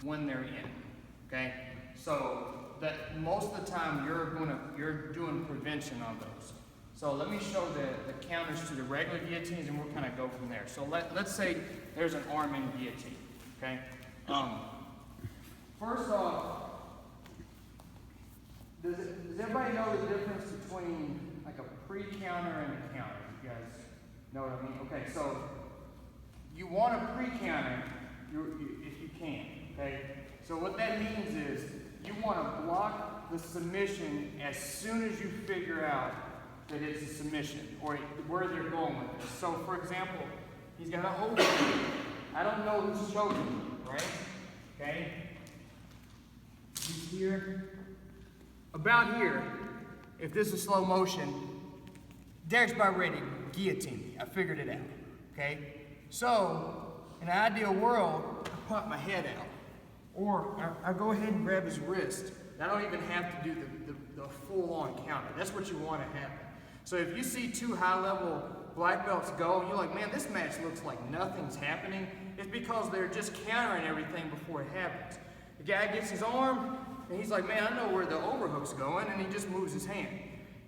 when they're in, okay? So that most of the time you're doing prevention on those. So let me show the counters to the regular guillotines and we'll kind of go from there. So let's say there's an Arm-In Guillotine, okay? First off, does everybody know the difference between like a pre-counter and a counter? You guys know what I mean? Okay, so you want a pre-counter if you can, okay? So what that means is you want to block the submission as soon as you figure out that it's a submission or where they're going with this. So for example, he's got a overhook. I don't know who's choking, right? Okay? He's here. About here, if this is slow motion, Derek's about ready to guillotine me. I figured it out, okay? So, in an ideal world, I pop my head out. Or I go ahead and grab his wrist. I don't even have to do the full-on counter. That's what you want to happen. So if you see two high-level black belts go, and you're like, man, this match looks like nothing's happening, it's because they're just countering everything before it happens. The guy gets his arm, and he's like, man, I know where the overhook's going, and he just moves his hand.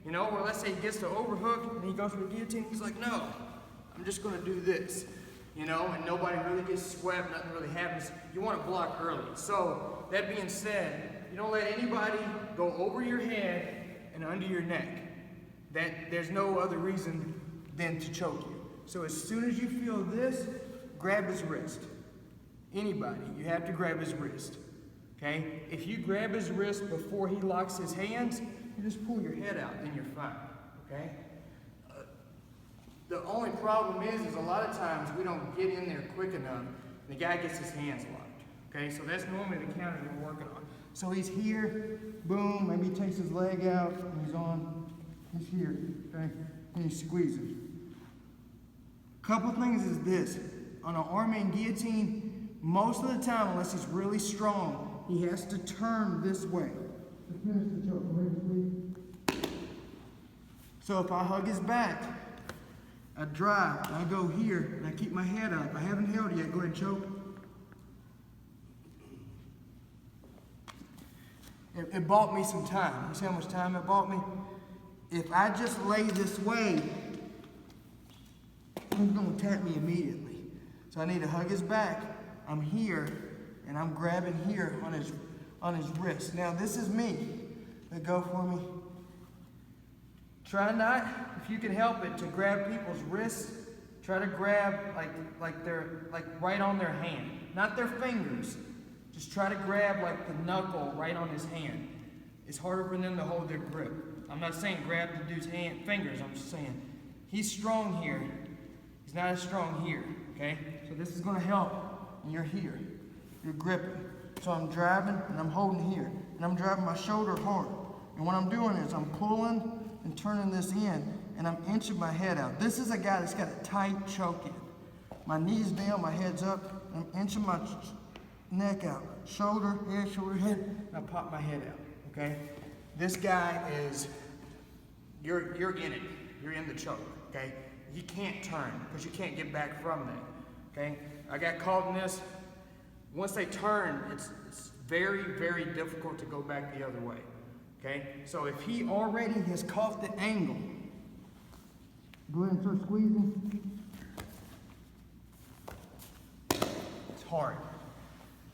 You know, or let's say he gets the overhook, and he goes for the guillotine, he's like, no, I'm just going to do this. You know, and nobody really gets swept, nothing really happens. You want to block early. So, that being said, you don't let anybody go over your head and under your neck. There's no other reason than to choke you. So as soon as you feel this, grab his wrist. Anybody, you have to grab his wrist. Okay? If you grab his wrist before he locks his hands, you just pull your head out, then you're fine. Okay? The only problem is a lot of times we don't get in there quick enough, and the guy gets his hands locked. Okay? So that's normally the counter we're working on. So he's here, boom, maybe he takes his leg out, and he's on. He's here, okay? And he's squeezing. Couple things is this. On an Arm-In Guillotine, most of the time, unless he's really strong, he has to turn this way to finish the choke. So if I hug his back, I drive, and I go here, and I keep my head up. I haven't held yet. Go ahead and choke. It bought me some time. You see how much time it bought me? If I just lay this way, he's going to tap me immediately. So I need to hug his back. I'm here, and I'm grabbing here on his wrist. Now this is me. They go for me. Try not, if you can help it, to grab people's wrists. Try to grab like they're right on their hand, not their fingers. Just try to grab like the knuckle right on his hand. It's harder for them to hold their grip. I'm not saying grab the dude's fingers. I'm just saying he's strong here. He's not as strong here. Okay, so this is going to help. And you're here. You're gripping. So I'm driving and I'm holding here, and I'm driving my shoulder hard. And what I'm doing is I'm pulling and turning this in, and I'm inching my head out. This is a guy that's got a tight choke in. My knees down, my head's up, and I'm inching my neck out. Shoulder, head, and I pop my head out, okay? This guy is, you're in it. You're in the choke, okay? You can't turn, because you can't get back from that, okay? I got caught in this. Once they turn, it's very, very difficult to go back the other way. Okay, so if he already has caught the angle, go ahead and start squeezing. It's hard.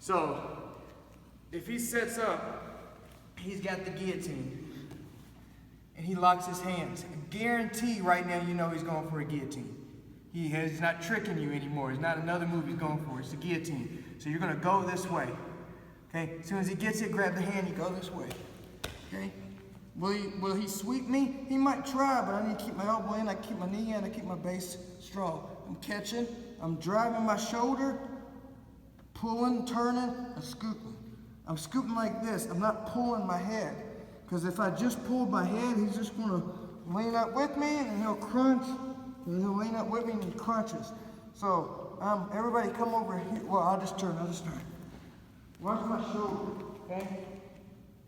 So if he sets up, he's got the guillotine, and he locks his hands. I guarantee right now you know he's going for a guillotine. He's not tricking you anymore. It's not another move he's going for. It's the guillotine. So you're going to go this way. Okay, as soon as he gets it, grab the hand, you go this way. Okay, will he sweep me? He might try, but I need to keep my elbow in, I keep my knee in, I keep my base strong. I'm catching, I'm driving my shoulder, pulling, turning, and scooting. I'm scooting like this, I'm not pulling my head. Because if I just pulled my head, he's just gonna lean up with me and he'll crunch, and he'll lean up with me and he crunches. So, everybody come over here. Well, I'll just turn. Watch my shoulder, okay?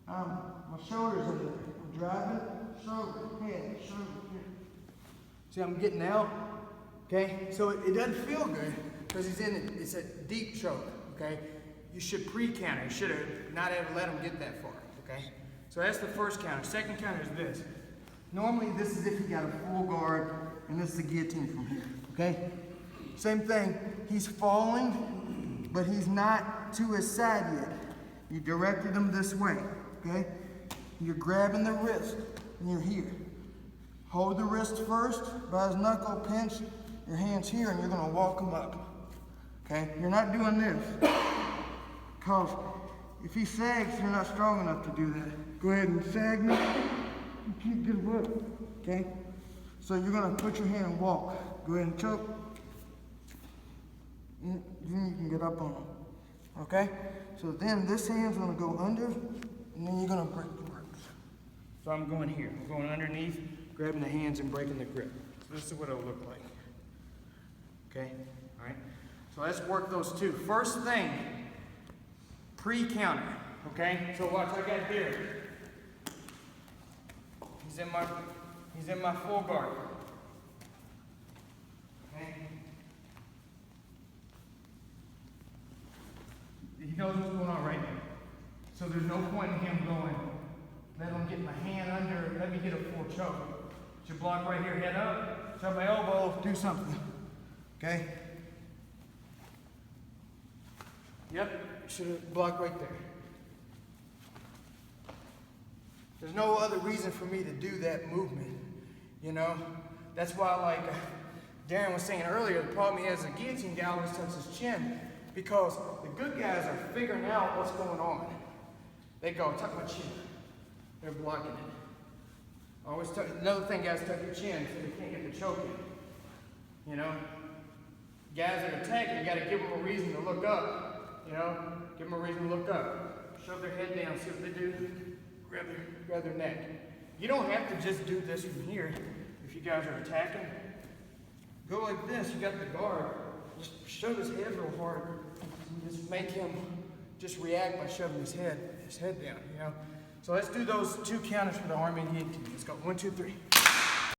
My shoulders are there. I'm driving, shoulder, head, shoulder, head. See, I'm getting out, okay? So it doesn't feel good because he's in it. It's a deep choke, okay? you should pre-counter. You should have not ever let them get that far, okay? So that's the first counter. Second counter is this. Normally this is if you got a full guard, and this is the guillotine from here, okay? Same thing, he's falling, but he's not to his side yet. You directed him this way, okay? You're grabbing the wrist, and you're here. Hold the wrist first, by his knuckle, pinch, your hands here, and you're gonna walk him up, okay? You're not doing this, because if he sags, you're not strong enough to do that. Go ahead and sag me, you can't get him up, okay? So you're gonna put your hand and walk. Go ahead and choke. Then you can get up on him, okay? So then this hand's gonna go under, and then you're gonna break the grips. So I'm going here. I'm going underneath, grabbing the hands and breaking the grip. So this is what it'll look like. Okay, all right? So let's work those two. First thing, pre-counter, okay? So watch, I got here. He's in my full guard. Okay? He knows what's going on right now. So there's no point in him going, let him get my hand under, let me get a full choke. Should block right here, head up, shove my elbow, do something. Okay? Yep, should have blocked right there. There's no other reason for me to do that movement, you know? That's why, like Darren was saying earlier, the problem he has, the guillotine guy always tucks his chin, because the good guys are figuring out what's going on. They go, tuck my chin. They're blocking it. Always tuck. Another thing, guys, tuck your chin so they can't get the choke in. You know? Guys that are attacking, you gotta give them a reason to look up. You know? Give them a reason to look up. Shove their head down, see what they do. Grab their neck. You don't have to just do this from here if you guys are attacking. Go like this, you got the guard. Just shove his head real hard. Just make him just react by shoving his head down, you know? So let's do those two counters for the Arm-In Guillotine. Let's go, 1, 2, 3.